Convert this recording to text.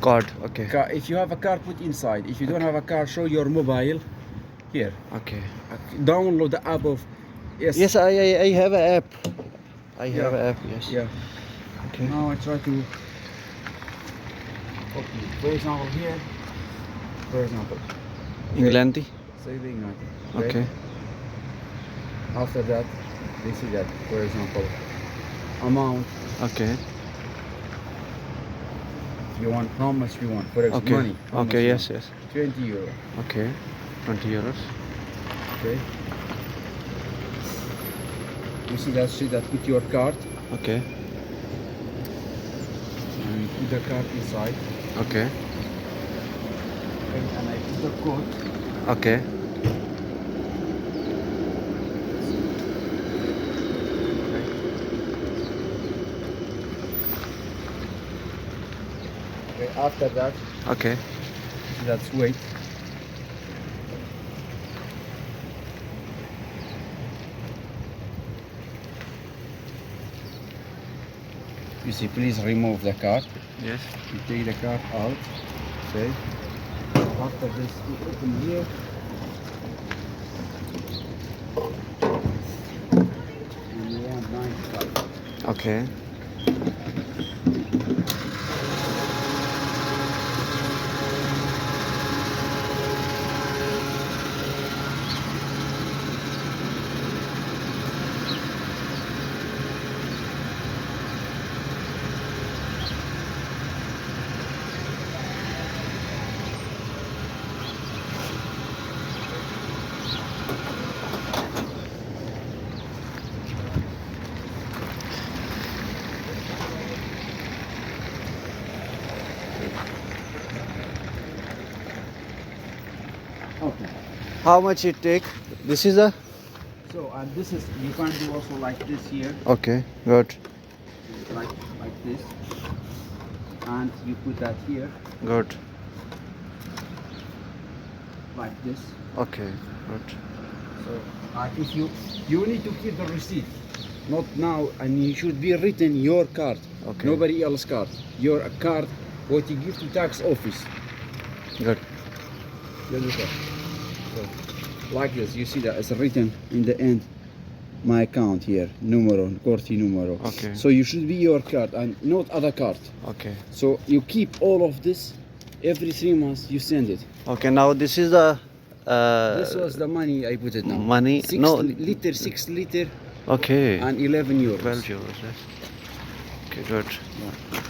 Card. Okay. If you have a card, put inside. If you don't have a card, show your mobile here. Okay. Download the app of Yes, I have an app. I Yeah. have an app. Yes. Yeah. Okay. Now I try to copy. For example, here. For example, England. saving England. Okay. After that, they see that. For example, amount. Okay. You want how much you want? For example, Okay. money. How much Okay. you Yes. want? Yes. 20 euro. Okay. 20 euros. Okay. You see that sheet that put your card Okay. and you put the card inside Okay. and I put the code. Okay. Okay. After that, Okay. that's wait. You see, please remove the card. Yes. You take the card out. Okay. After this, you open here. And you want 95. Okay. Okay. How much it take? This is a. So and this is you can do also like this here, Okay. Good. like this, and you put that here Good. like this. Okay. Good. So if you need to keep the receipt, not now, and you should be written your card, Okay. nobody else card. Your card, what you give to tax office. Good. You understand? So like this, you see that it's written in the end. My account here, numero, corti numero. Okay. So you should be your card and not other card. Okay. So you keep all of this. Every 3 months you send it. Okay. Now this is the. This was the money I put it now. Money? 6 No. liter, 6 liter, Okay. and 11 euros. 12 euros. Yes. Okay. Good. Yeah.